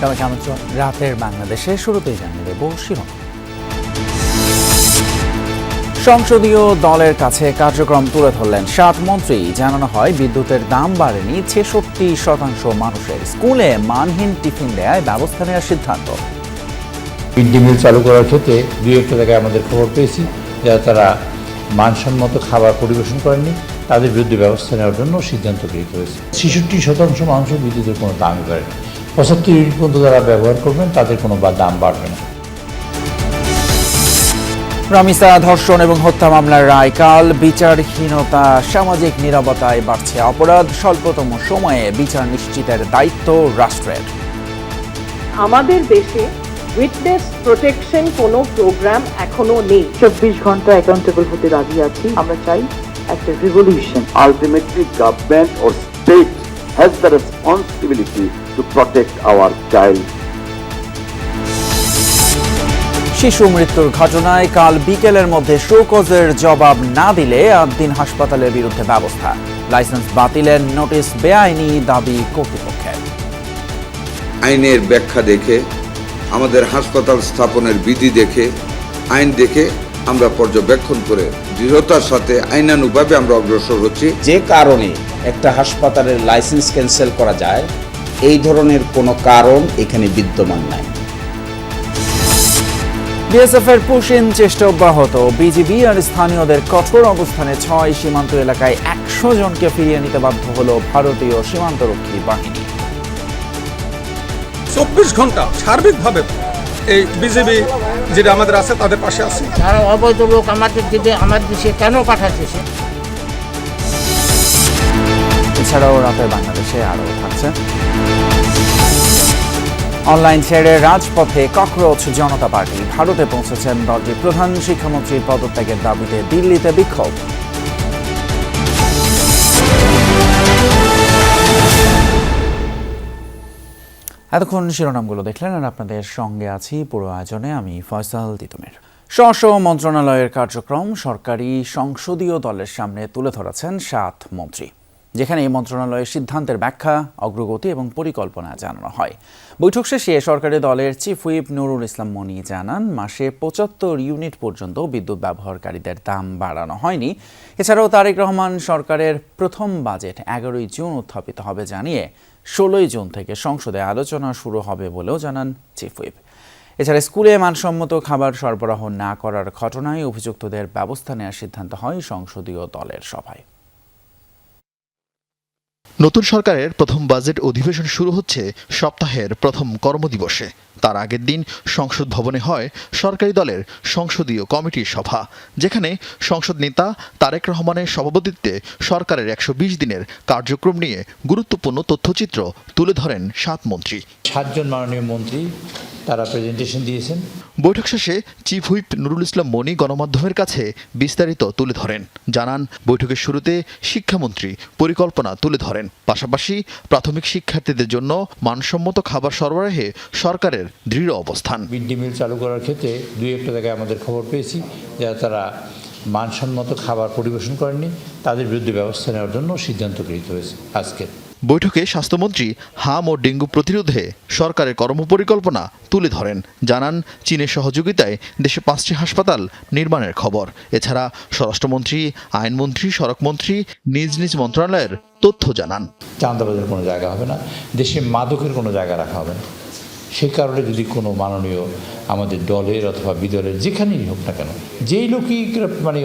সবাই কেমন আছেন? রাতের বাংলাদেশে শুরুতেই জানিয়ে দেব শিরোনাম। সংসদীয় দলের কাছে কার্যক্রম তুলে ধরলেন 7 মন্ত্রী। জানানো হয় বিদ্যুতের দাম বাড়েনি 66% মানুষের। স্কুলে মানহীন টিফিন দেয়ায় ব্যবস্থা নেওয়ার সিদ্ধান্ত। মিড ডে মিল চালু করার ক্ষেত্রে দুই একটা জায়গায় আমাদের খবর পেয়েছি যারা তারা মানসম্মত খাবার পরিবেশন করেননি, তাদের বিরুদ্ধে ব্যবস্থা নেওয়ার জন্য সিদ্ধান্ত গৃহীত হয়েছে। 66% মানুষের বিদ্যুতের কোনো দামই বাড়েনি। 75 ইউনিট পর্যন্ত যারা ব্যবহার করবেন তাদের কোনো দাম বাড়বে না। রামিসা ধর্ষণ এবং হত্যা মামলার রায় কাল। বিচারহীনতা, সামাজিক নীরবতায় বাড়ছে অপরাধ। স্বল্পতম সময়ে বিচার নিশ্চিতের দায়িত্ব রাষ্ট্রের। আমাদের দেশে উইটনেস প্রোটেকশন কোনো প্রোগ্রাম এখনো নেই। 24 ঘন্টা অ্যাকাউন্টেবল হতে রাজি আছি। আমরা চাই একটা revolution. Ultimately, government or state has the responsibility to protect our child. শিশু মৃত্যুর ঘটনায় কাল বিকেলের মধ্যে শোকজের জবাব না দিলে 8 দিন হাসপাতালের বিরুদ্ধে ব্যবস্থা। লাইসেন্স বাতিলের নোটিশ বেআইনি দাবি কর্তৃপক্ষের। আইনের ব্যাখ্যা দেখে, আমাদের হাসপাতাল স্থাপনের বিধি দেখে, আইন দেখে আমরা পর্যবেক্ষণ করে দৃঢ়তার সাথে আইনানুগভাবে আমরা অগ্রসর হচ্ছি। যে কারণে একটা হাসপাতালের লাইসেন্স ক্যান্সেল করা যায়, এই ধরনের কোনো কারণ এখানে বিদ্যমান নাই। বিএসএফের পুশিন চেষ্টা অব্যাহত। বিজিবি আর স্থানীয়দের কঠোর অবস্থানে 6 সীমান্ত এলাকায় 100 জনকে ফিরিয়ে নিতে বাধ্য হল ভারতীয় সীমান্তরক্ষী বাহিনী। 24 ঘন্টা সার্বিকভাবে এই বিজিবি যেটা আমাদের আছে তাদের পাশে আছে। যারা অবৈধ লোক আমাদের দেশে কেন পাঠাচ্ছে? এছাড়াও রাতের বাংলাদেশে আরও থাকছে। অনলাইন ছেড়ে রাজপথে ককরোচ জনতা পার্টি। ভারতে পৌঁছেছেন দলটির প্রধান। শিক্ষামন্ত্রীর পদত্যাগের দাবিতে দিল্লিতে বিক্ষোভ। এতক্ষণ শিরোনামগুলো দেখলেন, আর আপনাদের সঙ্গে আছি পুরো আয়োজনে আমি ফয়সাল তিতুমির। স্ব মন্ত্রণালয়ের কার্যক্রম সরকারি সংসদীয় দলের সামনে তুলে ধরেছেন 7 মন্ত্রী, যেখানে এই মন্ত্রণালয়ের সিদ্ধান্তের ব্যাখ্যা, অগ্রগতি এবং পরিকল্পনা জানানো হয়। বৈঠক শেষে সরকারি দলের চিফ হুইপ নুরুল ইসলাম মনি জানান, মাসে 75 ইউনিট পর্যন্ত বিদ্যুৎ ব্যবহারকারীদের দাম বাড়ানো হয়নি। এছাড়াও তারেক রহমান সরকারের প্রথম বাজেট 11 জুন উত্থাপিত হবে জানিয়ে 16 জুন থেকে সংসদে আলোচনা শুরু হবে বলেও জানান চিফ হুইপ। এছাড়া স্কুলে মানসম্মত খাবার সরবরাহ না করার ঘটনায় অভিযুক্তদের ব্যবস্থা নেওয়ার সিদ্ধান্ত হয় সংসদীয় দলের সভায়। নতুন সরকারের প্রথম বাজেট অধিবেশন শুরু হচ্ছে সপ্তাহের প্রথম কর্মদিবসে। তার আগের দিন সংসদ ভবনে হয় সরকারি দলের সংসদীয় কমিটির সভা, যেখানে সংসদ নেতা তারেক রহমানের সভাপতিত্বে সরকারের 120 দিনের কার্যক্রম নিয়ে গুরুত্বপূর্ণ তথ্যচিত্র তুলে ধরেন 7 মন্ত্রী। 7 জন মাননীয় মন্ত্রী তারা প্রেজেন্টেশন দিয়েছেন। বৈঠক শেষে চিফ হুইপ নুরুল ইসলাম মনি গণমাধ্যমের কাছে বিস্তারিত তুলে ধরেন। জানান, বৈঠকের শুরুতে শিক্ষামন্ত্রী পরিকল্পনা তুলে ধরেন। পাশাপাশি প্রাথমিক শিক্ষার্থীদের জন্য মানসম্মত খাবার সরবরাহে সরকারের দৃঢ় অবস্থান। মিড ডে মিল চালু করার ক্ষেত্রে দুই একটা জায়গায় আমাদের খবর পেয়েছি যারা তারা মানসম্মত খাবার পরিবেশন করেননি, তাদের বিরুদ্ধে ব্যবস্থা নেওয়ার জন্য সিদ্ধান্ত গৃহীত হয়েছে আজকে। বৈঠকে স্বাস্থ্যমন্ত্রী হাম ও ডেঙ্গু প্রতিরোধে সরকারের কর্মপরিকল্পনা তুলে ধরেন। জানান, চীনের সহযোগিতায় দেশে 5টি হাসপাতাল নির্মাণের খবর। এছাড়া স্বরাষ্ট্রমন্ত্রী, আইনমন্ত্রী, সড়কমন্ত্রী নিজ নিজ মন্ত্রণালয়ের তথ্য জানান। চাঁদাবাজের কোনো জায়গা হবে না, দেশে মাদকের কোনো জায়গা রাখা হবে না। সেই কারণে যদি কোনো মাননীয় আমাদের দলের অথবা বিদলের যেখানেই হোক না কেন, যেই লোকই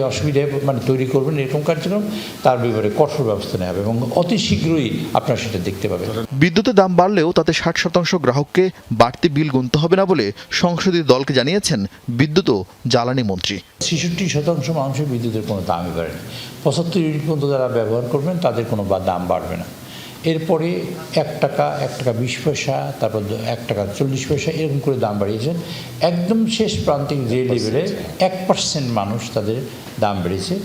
অসুবিধায় তৈরি করবেন এরকম কার্যক্রম, তার ব্যাপারে কঠোর ব্যবস্থা নেওয়া হবে এবং অতি শীঘ্রই আপনারা সেটা দেখতে পাবেন। বিদ্যুতের দাম বাড়লেও তাতে 60% গ্রাহককে বাড়তি বিল গুনতে হবে না বলে সংসদীয় দলকে জানিয়েছেন বিদ্যুৎ ও জ্বালানি মন্ত্রী। 66% মানুষের বিদ্যুতের কোনো দামই বাড়েনি। 75 ইউনিট পর্যন্ত যারা ব্যবহার করবেন তাদের কোনো দাম বাড়বে না। এরপরে 1 টাকা, 1 টাকা 20 পয়সা, তারপর 1 টাকা 40 পয়সা এরকম করে দাম বাড়িয়েছেন। একদম শেষ প্রান্তিক যে লেভেলে 1% মানুষ তাদের দাম বেড়েছে।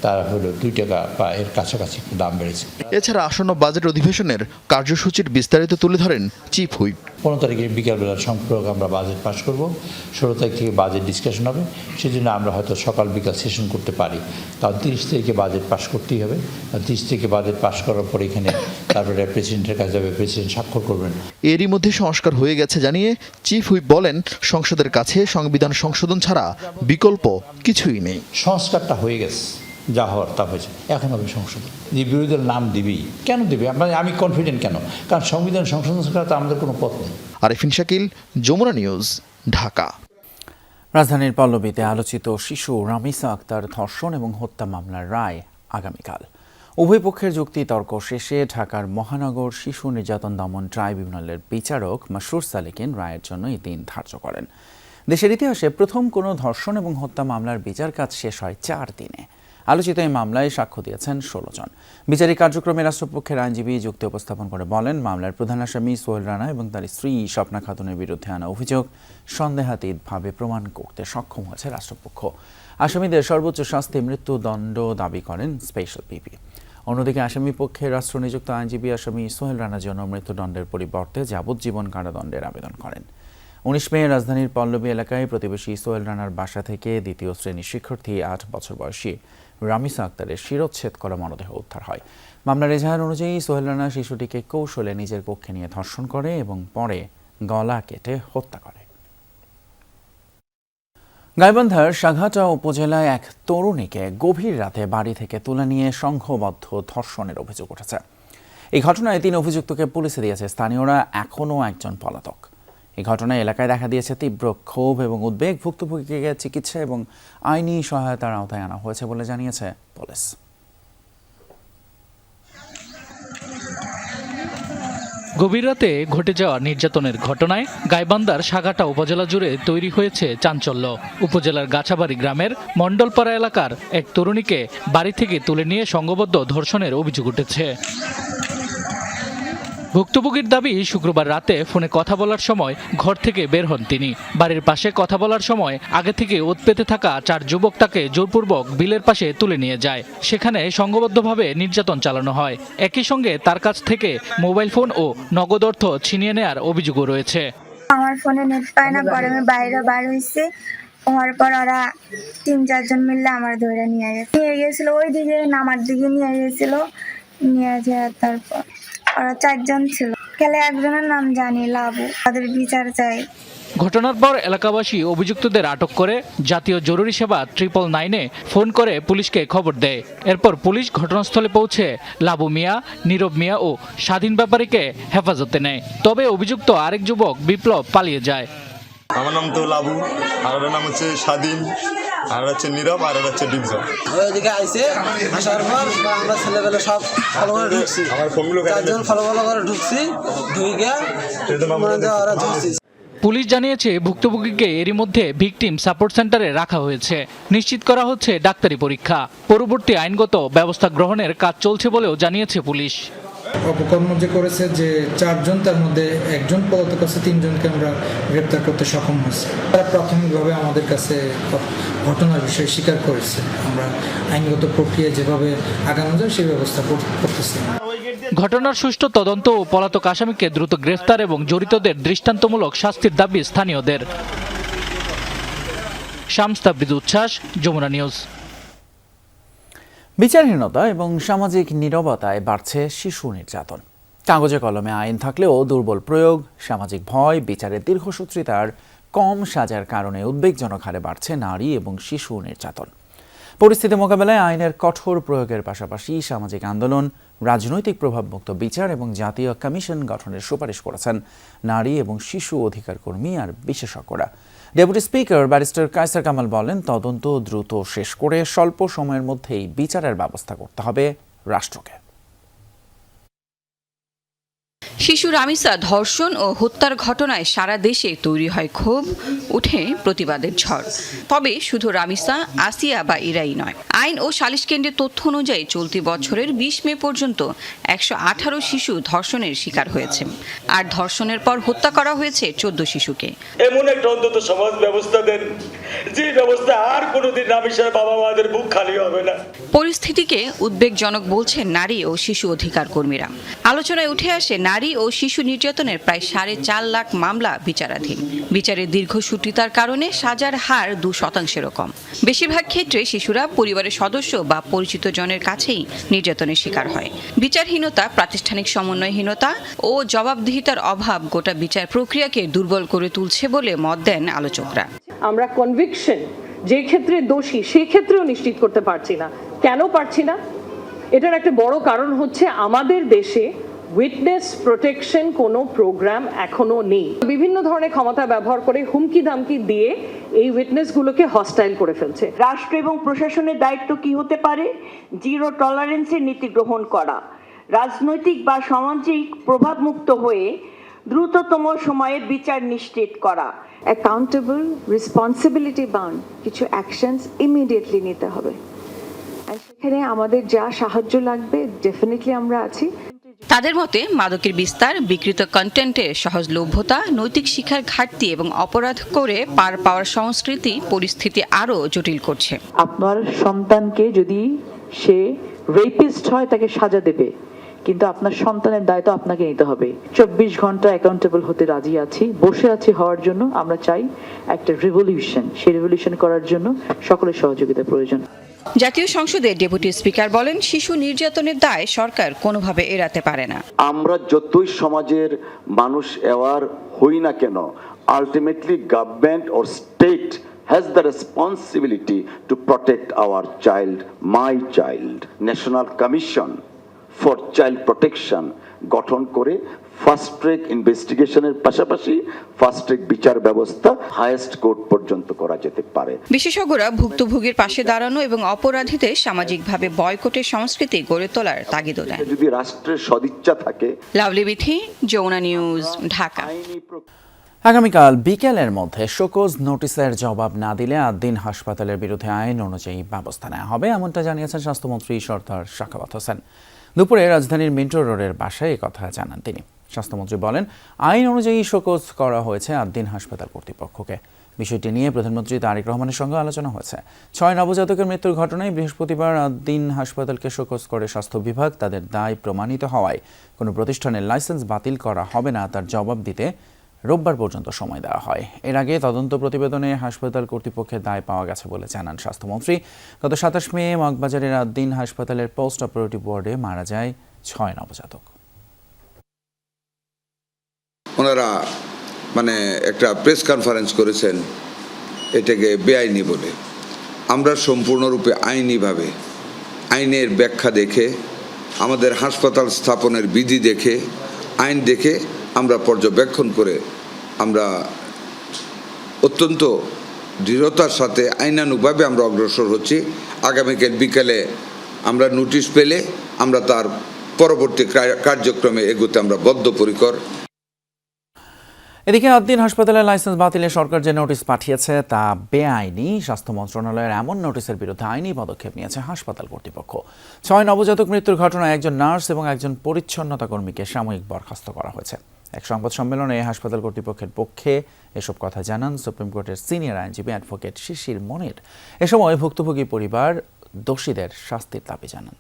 তারা হলো 2 টাকা বা এর কাছাকাছি দাম বেড়েছে। এছাড়া আসন্ন বাজেট অধিবেশনের কার্যসূচির বিস্তারিত তুলে ধরেন চিফ হুইপ। 15 তারিখে বিকালবেলা সম্পর্ক আমরা বাজেট পাস করব, 16 তারিখ থেকে বাজেট ডিসকাশন হবে, সেজন্য আমরা হয়তো সকাল বিকাল সেশন করতে পারি। তাও 30 তারিখে বাজেট পাস করতেই হবে। 30 তারিখে বাজেট পাস করার পর এখানে তারপরে প্রেসিডেন্টের কাছে যাবে, প্রেসিডেন্ট স্বাক্ষর করবেন। এরই মধ্যে সংস্কার হয়ে গেছে জানিয়ে চিফ হুইপ বলেন, সংসদের কাছে সংবিধান সংশোধন ছাড়া বিকল্প কিছুই নেই। সংস্কারটা হয়ে গেছে, যা হওয়ার তা হয়েছে, এখন হবে সংশোধন। যে বিরোধী দল নাম দিবেই, কেন দেবে? আমি কনফিডেন্ট কেন? কারণ সংবিধান সংশোধন ছাড়া তো আমাদের কোনো পথ নেই। আরিফিন শাকিল, যমুনা নিউজ, ঢাকা। রাজধানীর পল্লবীতে আলোচিত শিশু রামিসা আক্তার ধর্ষণ এবং হত্যা মামলার রায় আগামীকাল। উভয় পক্ষের যুক্তি তর্ক শেষে ঢাকার মহানগর শিশু নির্যাতন দমন ট্রাইব্যুনালের বিচারক মাসরুর সালেকিন রায়ের জন্য এই দিন ধার্য করেন। দেশের ইতিহাসে প্রথম কোনো ধর্ষণ এবং হত্যা মামলার বিচার কাজ শেষ হয় 4 দিনে। আলোচিত এই মামলায় সাক্ষ্য দিয়েছেন 16 জন। বিচারিক কার্যক্রমে রাষ্ট্রপক্ষের আইনজীবী যুক্তি উপস্থাপন করে বলেন, মামলার প্রধান আসামি সোহেল রানা এবং তার স্ত্রী স্বপ্না খাতুনের বিরুদ্ধে আনা অভিযোগ সন্দেহাতীতভাবে প্রমাণ করতে সক্ষম হয়েছে রাষ্ট্রপক্ষ। আসামিদের সর্বোচ্চ শাস্তি মৃত্যুদণ্ড দাবি করেন স্পেশাল পিপি। অন্যদিকে আসামি পক্ষে রাষ্ট্রনিযুক্ত আইনজীবী আসামি সোহেল রানার জন্য মৃত্যুদণ্ডের পরিবর্তে যাবজ্জীবন কারাদণ্ডের আবেদন করেন। 19 মে রাজধানীর পল্লবী এলাকায় প্রতিবেশী সোহেল রানার বাসা থেকে দ্বিতীয় শ্রেণীর শিক্ষার্থী 8 বছর বয়সী রামিসা আক্তারের শিরচ্ছেদ করা মরদেহ উদ্ধার হয়। মামলার এজাহার অনুযায়ী সোহেল রানা শিশুটিকে কৌশলে নিজের কক্ষে নিয়ে ধর্ষণ করে এবং পরে গলা কেটে হত্যা করে। গাইবান্ধার সাঘাটা উপজেলায় এক তরুণীকে গভীর রাতে বাড়ি থেকে তুলে নিয়ে সংঘবদ্ধ ধর্ষণের অভিযোগ উঠেছে। এই ঘটনায় 3 অভিযুক্তকে পুলিশে দিয়েছে স্থানীয়রা, এখনও একজন পলাতক। এই ঘটনায় এলাকায় দেখা দিয়েছে তীব্র ক্ষোভ এবং উদ্বেগ। ভুক্তভোগীকে চিকিৎসা এবং আইনি সহায়তার আওতায় আনা হয়েছে বলে জানিয়েছে পুলিশ। গভীর রাতে ঘটে যাওয়া নির্যাতনের ঘটনায় গাইবান্ধার সাঘাটা উপজেলা জুড়ে তৈরি হয়েছে চাঞ্চল্য। উপজেলার গাছাবাড়ি গ্রামের মণ্ডলপাড়া এলাকার এক তরুণীকে বাড়ি থেকে তুলে নিয়ে সংঘবদ্ধ ধর্ষণের অভিযোগ উঠেছে। ভুক্তভোগীর দাবি, শুক্রবার রাতে ফোনে কথা বলার সময় ঘর থেকে বের হন তিনি। বাড়ির পাশে কথা বলার সময় আগে থেকে ওত পেতে থাকা 4 যুবক তাকে জোরপূর্বক বিলের পাশে তুলে নিয়ে যায়। সেখানে সংঘবদ্ধভাবে নির্যাতন চালানো হয়। একই সঙ্গে তার কাছ থেকে মোবাইল ফোন ও নগদ অর্থ ছিনিয়ে নেওয়ার অভিযোগও রয়েছে। আমার ফোনে নেট পায় না, পরে আমি বাইরে বার হয়েছি, হওয়ার পর ওরা 3-4 জন মিললে আমার ধরে নিয়ে গেছিল, ওই দিকে নামার দিকে নিয়ে গেছিল। নিয়ে যায় তারপর ওরা 4 জন ছিল, খেলে একজনের নাম জানি লাবু, তাদের বিচার চাই। ঘটনার পর এলাকাবাসী অভিযুক্তদের আটক করে জাতীয় জরুরি সেবা 999-এ ফোন করে পুলিশকে খবর দেয়। এরপর পুলিশ ঘটনাস্থলে পৌঁছে লাবু মিয়া, নীরব মিয়া ও স্বাধীন ব্যাপারীকে হেফাজতে নেয়। তবে অভিযুক্ত আরেক যুবক বিপ্লব পালিয়ে যায়। আমার নাম তো লাবু, আর ওর নাম হচ্ছে স্বাধীন, আর হচ্ছে নীরব, আর হচ্ছে ডিপজল। ওইদিকে আইছে, আসার পর আমরা ছেলেবেলে সব ফলো করে ঢুকছি, 4 জন ফলো করে ঢুকছি, ঢুকে ওরা ঢুকছি। পুলিশ জানিয়েছে ভুক্তভোগীকে এরই মধ্যে ভিকটিম সাপোর্ট সেন্টারে রাখা হয়েছে। নিশ্চিত করা হচ্ছে ডাক্তারি পরীক্ষা। পরবর্তী আইনগত ব্যবস্থা গ্রহণের কাজ চলছে বলেও জানিয়েছে পুলিশ। অপকর্ম যে করেছে যে 4 জন, তার মধ্যে একজন পলাতক আছে, 3 জনকে আমরা গ্রেপ্তার করতে সক্ষম হয়েছি। তারা প্রাথমিকভাবে আমাদের কাছে ঘটনার বিষয়ে স্বীকার করেছে। আমরা আইনগত প্রক্রিয়া যেভাবে আগানো যায় সেই ব্যবস্থা করতেছি। ঘটনার সুষ্ঠু তদন্ত ও পলাতক আসামিকে দ্রুত গ্রেফতার এবং জড়িতদের দৃষ্টান্তমূলক শাস্তির দাবি স্থানীয়দের। শামস তাবরিদ উচ্ছ্বাস, যমুনা নিউজ। বিচারহীনতা এবং সামাজিক নীরবতায় বাড়ছে শিশু নির্যাতন। কাগজে কলমে আইন থাকলেও দুর্বল প্রয়োগ, সামাজিক ভয়, বিচারের দীর্ঘসূত্রিতার কম সাজার কারণে উদ্বেগজনক হারে বাড়ছে নারী এবং শিশু নির্যাতন। পরিস্থিতি মোকাবেলায় আইনের কঠোর প্রয়োগের পাশাপাশি সামাজিক আন্দোলন, রাজনৈতিক প্রভাবমুক্ত বিচার এবং জাতীয় কমিশন গঠনের সুপারিশ করেছেন নারী এবং শিশু অধিকার কর্মী আর বিশেষজ্ঞরা। Deputy speaker barrister Kaiser Kamal বলেন, তদন্ত দ্রুত শেষ করে স্বল্প সময়ের মধ্যেই বিচারের ব্যবস্থা করতে হবে রাষ্ট্রকে। শিশু রামিসা ধর্ষণ ও হত্যার ঘটনায় সারা দেশে তৈরি হয় ক্ষোভ, উঠে প্রতিবাদের ঝড়। তবে শুধু রামিসা, আসিয়া বা ইরাই নয়। আইন ও সালিশ কেন্দ্রের তথ্য অনুযায়ী চলতি বছরের 20 মে পর্যন্ত 118 শিশু ধর্ষণের শিকার হয়েছে। আর ধর্ষণের পর হত্যা করা হয়েছে 14 শিশুকে। এমন একটা অন্তত সমাজ ব্যবস্থা দেন যে ব্যবস্থা আর কোনোদিন রামিসার বাবা মাদের বুক খালি হবে না। পরিস্থিতিকে উদ্বেগজনক বলছেন নারী ও শিশু অধিকার কর্মীরা। আলোচনায় উঠে আসে নারী ও শিশু নির্যাতনের প্রায় 4.5 লাখ মামলা বিচারাধীন। বিচারের দীর্ঘসূত্রিতার কারণে সাজার হার 2%-এরও কম। বেশিরভাগ ক্ষেত্রে শিশুরা পরিবারের সদস্য বা পরিচিত জনের কাছেই নির্যাতনের শিকার হয়। বিচারহীনতা, প্রাতিষ্ঠানিক সমন্বয়হীনতা ও জবাবদিহিতার অভাব গোটা বিচার প্রক্রিয়াকে দুর্বল করে তুলছে বলে মত দেন আলোচকরা। আমরা কনভিকশন যে ক্ষেত্রে দোষী সেই ক্ষেত্রেও নিশ্চিত করতে পারছি না। কেন পারছি না? এটার একটা বড় কারণ হচ্ছে আমাদের দেশে উইটনেস প্রোটেকশন কোনো প্রোগ্রাম এখনো নেই। বিভিন্ন ধরনের ক্ষমতা ব্যবহার করে হুমকি ধামকি দিয়ে এই উইটনেসগুলোকে হস্টাইল করে ফেলছে। রাষ্ট্র এবং প্রশাসনের দায়িত্ব কি হতে পারে? জিরো টলারেন্সের নীতি গ্রহণ করা, রাজনৈতিক বা সামাজিক প্রভাবমুক্ত হয়ে দ্রুততম সময়ে বিচার নিশ্চিত করা। অ্যাকাউন্টেবল, রেসপন্সিবিলিটি বাউন্ড কিছু অ্যাকশনস ইমিডিয়েটলি নিতে হবে। আর সেখানে আমাদের যা সাহায্য লাগবে ডেফিনেটলি আমরা আছি। তাদের মতে মাদকের বিস্তার, বিকৃত কন্টেন্টের সহজলভ্যতা, নৈতিক শিক্ষার ঘাটতি এবং অপরাধ করে পার পাওয়ার সংস্কৃতি পরিস্থিতি আরও জটিল করছে। আপনার সন্তানকে যদি সে রেপিস্ট হয় তাকে সাজা দেবে, কিন্তু আপনার সন্তানের দায়িত্ব আপনাকে নিতে হবে। 24 ঘন্টা অ্যাকাউন্টেবল হতে রাজি আছি, বসে আছি হওয়ার জন্য। আমরা চাই একটা রিভলিউশন, সেই রিভলিউশন করার জন্য সকলের সহযোগিতা প্রয়োজন। জাতীয় সংসদের ডেপুটি স্পিকার বলেন, শিশু নির্যাতনের দায় সরকার কোনোভাবে এড়াতে পারে না। আমরা যতই সমাজের মানুষ অ্যাওয়ার হই না কেন, ultimately government or state has the responsibility to protect our child, my child. National Commission for Child Protection গঠন করে ফাস্ট ট্র্যাক ইনভেস্টিগেশনের পাশাপাশি ফাস্ট ট্র্যাক বিচার ব্যবস্থা হাইয়েস্ট কোর্ট পর্যন্ত করা যেতে পারে। বিশেষজ্ঞরা ভুক্তভোগীর পাশে দাঁড়ানো এবং অপরাধীদের সামাজিকভাবে বয়কটের সংস্কৃতি গড়ে তোলার তাগিদ দেন। যদি রাষ্ট্রের সদিচ্ছা থাকে। লাভলি বিথি, যমুনা নিউজ, ঢাকা। আগামীকাল বিকেলের মধ্যে শোকজ নোটিশের জবাব না দিলে আদ্দিন হাসপাতালের বিরুদ্ধে আইন অনুযায়ী ব্যবস্থা নেওয়া হবে, এমনটা জানিয়েছেন স্বাস্থ্যমন্ত্রী সরদার সাখাওয়াত হোসেন। দুপুরে রাজধানীর মিন্টো রোডের বাসায় এই কথা জানান তিনি। স্বাস্থ্যমন্ত্রী বলেন, আইন অনুযায়ী শোকজ করা হয়েছে আদ্দিন হাসপাতাল কর্তৃপক্ষকে। বিষয়টি নিয়ে প্রধানমন্ত্রী তারেক রহমানের সঙ্গে আলোচনা হয়েছে। 6 নবজাতকের মৃত্যুর ঘটনায় বৃহস্পতিবার আদ্দিন হাসপাতালকে শোকজ করে স্বাস্থ্য বিভাগ। তাদের দায় প্রমাণিত হওয়ায় কোনো প্রতিষ্ঠানের লাইসেন্স বাতিল করা হবে না, তার জবাব দিতে রোববার পর্যন্ত সময় দেওয়া হয়। এর আগে তদন্ত প্রতিবেদনে হাসপাতাল কর্তৃপক্ষের দায় পাওয়া গেছে বলে জানান স্বাস্থ্যমন্ত্রী। গত 27 মে মগবাজারের আদ্দিন হাসপাতালের পোস্ট অপারেটিভ ওয়ার্ডে মারা যায় 6 নবজাতক। ওনারা একটা প্রেস কনফারেন্স করেছেন এটাকে বেআইনি বলে। আমরা সম্পূর্ণরূপে আইনিভাবে আইনের ব্যাখ্যা দেখে, আমাদের হাসপাতাল স্থাপনের বিধি দেখে, আইন দেখে আমরা পর্যবেক্ষণ করে আমরা অত্যন্ত দৃঢ়তার সাথে আইনানুগভাবে আমরা অগ্রসর হচ্ছি। আগামীকাল বিকেলে আমরা নোটিশ পেলে আমরা তার পরবর্তী কার্যক্রমে এগোতে আমরা বদ্ধপরিকর। এদিকে আদ্দিন হাসপাতালের লাইসেন্স বাতিলে সরকার যে নোটিশ পাঠিয়েছে তা বেআইনি। স্বাস্থ্য মন্ত্রণালয়ের এমন নোটিশের বিরুদ্ধে আইনি পদক্ষেপ নিয়েছে হাসপাতাল কর্তৃপক্ষ। 6 নবজাতক মৃত্যুর ঘটনায় একজন নার্স এবং একজন পরিচ্ছন্নতা কর্মীকে সাময়িক বরখাস্ত করা হয়েছে। এক সংবাদ সম্মেলনে হাসপাতাল কর্তৃপক্ষের পক্ষে এসব কথা জানান সুপ্রিম কোর্টের সিনিয়র আইনজীবী অ্যাডভোকেট শিশির মনির। এ সময় ভুক্তভোগী পরিবার দোষীদের শাস্তির দাবি জানান।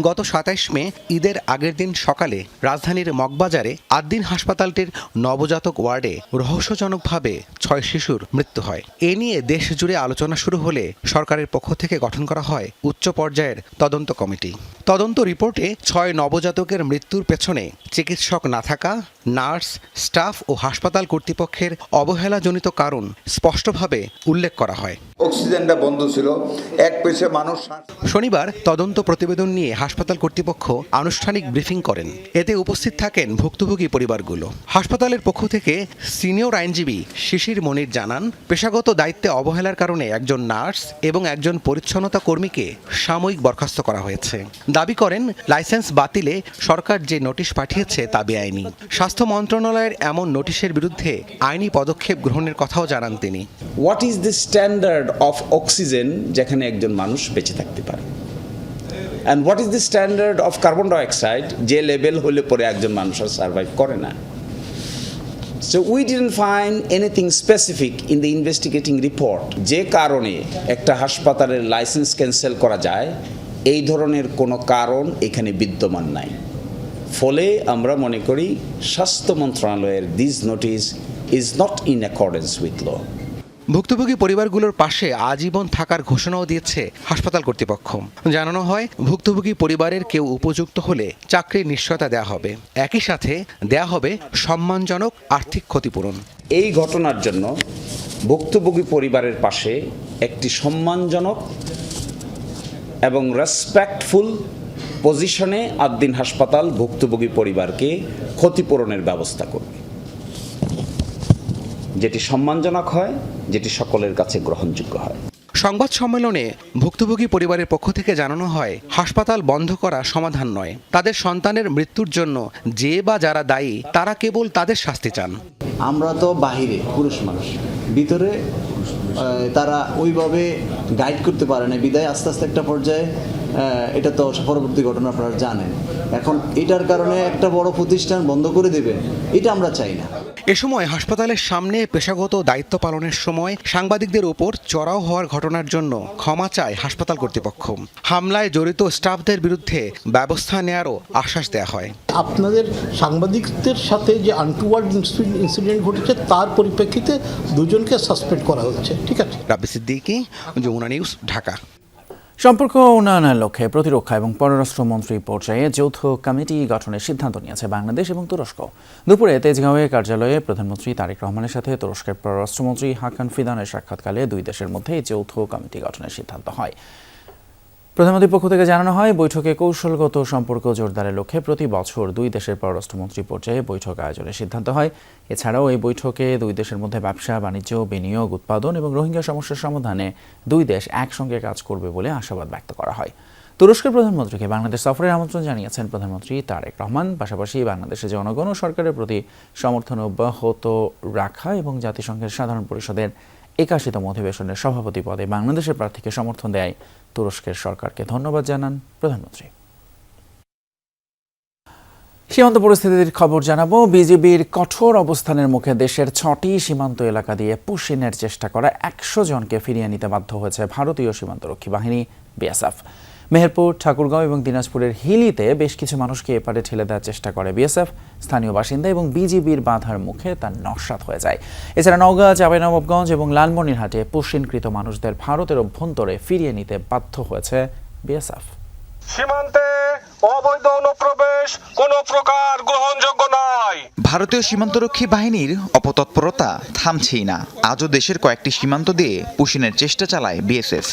গত 27 মে ঈদের আগের দিন সকালে রাজধানীর মগবাজারে আদ্দিন হাসপাতালটির নবজাতক ওয়ার্ডে রহস্যজনকভাবে 6 শিশুর মৃত্যু হয়। এ নিয়ে দেশ জুড়ে আলোচনা শুরু হলে সরকারের পক্ষ থেকে গঠন করা হয় উচ্চ পর্যায়ের তদন্ত কমিটি। তদন্ত রিপোর্টে 6 নবজাতকের মৃত্যুর পেছনে চিকিৎসক না থাকা, নার্স, স্টাফ ও হাসপাতাল কর্তৃপক্ষের অবহেলাজনিত কারণ স্পষ্টভাবে উল্লেখ করা হয়। অক্সিজেনটা বন্ধ ছিল, এক পেশে মানুষ। শনিবার তদন্ত প্রতিবেদন নিয়ে হাসপাতাল কর্তৃপক্ষ আনুষ্ঠানিক ব্রিফিং করেন। এতে উপস্থিত থাকেন ভুক্তভোগী পরিবারগুলো। হাসপাতালের পক্ষ থেকে সিনিয়র আইনজীবী শিশির মনির জানান, পেশাগত দায়িত্বে অবহেলার কারণে একজন নার্স এবং একজন পরিচ্ছন্নতা কর্মীকে সাময়িক বরখাস্ত করা হয়েছে। দাবি করেন, লাইসেন্স বাতিলে সরকার যে নোটিশ পাঠিয়েছে তা বেআইনি। স্বাস্থ্য মন্ত্রণালয়ের এমন নোটিশের বিরুদ্ধে আইনি পদক্ষেপ গ্রহণের কথাও জানান তিনি। What is the standard of oxygen যেখানে একজন মানুষ বেঁচে থাকতে পারে? And what is the standard of carbon dioxide যে লেভেল হলে পরে একজন মানুষ আর সার্ভাইভ করে না? So we didn't find anything specific in the investigating report যে কারণে একটা হাসপাতালের লাইসেন্স ক্যান্সেল করা যায় এই ধরনের কোনো কারণ এখানে বিদ্যমান নাই। ফলে আমরা মনে করি স্বাস্থ্য মন্ত্রণালয়ের this notice is not in accordance with law. ভুক্তভোগী পরিবারগুলোর পাশে আজীবন থাকার ঘোষণাও দিয়েছে হাসপাতাল কর্তৃপক্ষ। জানানো হয় ভুক্তভোগী পরিবারের কেউ উপযুক্ত হলে চাকরির নিশ্চয়তা দেওয়া হবে, একই সাথে দেওয়া হবে সম্মানজনক আর্থিক ক্ষতিপূরণ। এই ঘটনার জন্য ভুক্তভোগী পরিবারের পাশে একটি সম্মানজনক এবং রেসপেক্টফুল পজিশনে আদ্দিন হাসপাতাল ভুক্তভোগী পরিবারকে ক্ষতিপূরণের ব্যবস্থা করবে, যেটি সম্মানজনক হয়, যেটি সকলের কাছে গ্রহণযোগ্য হয়। সংবাদ সম্মেলনে ভুক্তভোগী পরিবারের পক্ষ থেকে জানানো হয় হাসপাতাল বন্ধ করা সমাধান নয়, তাদের সন্তানের মৃত্যুর জন্য যে বা যারা দায়ী তারা কেবল তাদের শাস্তি চান। আমরা তো বাহিরে পুরুষ মানুষ, ভিতরে তারা ওইভাবে গাইড করতে পারে না, বিদায় আস্তে আস্তে একটা পর্যায়ে এটা তো পরবর্তী ঘটনা আপনারা জানেন। এখন এটার কারণে একটা বড় প্রতিষ্ঠান বন্ধ করে দেবে, এটা আমরা চাই না। এ সময় হাসপাতালের সামনে পেশাগত দায়িত্ব পালনের সময় সাংবাদিকদের উপর চড়াও হওয়ার ঘটনার জন্য ক্ষমা চায় হাসপাতাল কর্তৃপক্ষ। হামলায় জড়িত স্টাফদের বিরুদ্ধে ব্যবস্থা নেওয়ারও আশ্বাস দেওয়া হয়। আপনাদের সাংবাদিকদের সাথে যে আনটুওয়ার্ড ইনসিডেন্ট ঘটেছে তার পরিপ্রেক্ষিতে দুজনকে সাসপেন্ড করা হচ্ছে। ঠিক আছে। রাব্বি সিদ্দিকী, যমুনা নিউজ, ঢাকা। সম্পর্ক উন্নয়নের লক্ষ্যে প্রতিরক্ষা এবং পররাষ্ট্রমন্ত্রী পর্যায়ে যৌথ কমিটি গঠনের সিদ্ধান্ত নিয়েছে বাংলাদেশ এবং তুরস্ক। দুপুরে তেজগাঁওয়ে কার্যালয়ে প্রধানমন্ত্রী তারেক রহমানের সাথে তুরস্কের পররাষ্ট্রমন্ত্রী হাকান ফিদানের সাক্ষাৎকালে দুই দেশের মধ্যে যৌথ কমিটি গঠনের সিদ্ধান্ত হয়। প্রধানমন্ত্রীর পক্ষ থেকে জানানো হয়, বৈঠকে কৌশলগত সম্পর্ক জোরদারের লক্ষ্যে প্রতি বছর দুই দেশের পররাষ্ট্রমন্ত্রী পর্যায়ে বৈঠক আয়োজনের সিদ্ধান্ত হয়। এছাড়াও এই বৈঠকে দুই দেশের মধ্যে ব্যবসা, বাণিজ্য, বিনিয়োগ, উৎপাদন এবং রোহিঙ্গা সমস্যার সমাধানে দুই দেশ একসঙ্গে কাজ করবে বলে আশাবাদ ব্যক্ত করা হয়। তুরস্কের প্রধানমন্ত্রীকে বাংলাদেশ সফরের আমন্ত্রণ জানিয়েছেন প্রধানমন্ত্রী তারেক রহমান। পাশাপাশি বাংলাদেশের জনগণ ও সরকারের প্রতি সমর্থন অব্যাহত রাখা এবং জাতিসংঘের সাধারণ পরিষদের 81তম অধিবেশনের সভাপতি পদে বাংলাদেশের প্রার্থীকে সমর্থন দেয় তুরস্কের সরকারকে ধন্যবাদ জানান প্রধানমন্ত্রী। সীমান্ত পরিস্থিতির খবর জানাবো। বিজিবির কঠোর অবস্থানের মুখে দেশের 6টি সীমান্ত এলাকা দিয়ে পুশিনের চেষ্টা করা 100 জনকে ফিরিয়ে নিতে বাধ্য হয়েছে ভারতীয় সীমান্তরক্ষী বাহিনী বিএসএফ। মেহেরপুর, ঠাকুরগাঁও এবং দিনাজপুরের হিলিতে বেশ কিছু মানুষকে এপারে ঠেলে দেওয়ার চেষ্টা করে বিএসএফ। স্থানীয় বাসিন্দা এবং বিজিবির বাধার মুখে তা নস্যাৎ হয়ে যায়। এছাড়া নওগাঁ, চাঁপাইনবাবগঞ্জ এবং লালমনিরহাটে পুশিনকৃত মানুষদের ভারতের অভ্যন্তরে ফিরিয়ে নিতে বাধ্য হয়েছে বিএসএফ। সীমান্তে অবৈধ অনুপ্রবেশ কোনো প্রকার গ্রহণযোগ্য নয়। ভারতীয় সীমান্তরক্ষী বাহিনীর অপতৎপরতা থামছেই না। আজও দেশের কয়েকটি সীমান্ত দিয়ে পুশিনের চেষ্টা চালায় বিএসএফ।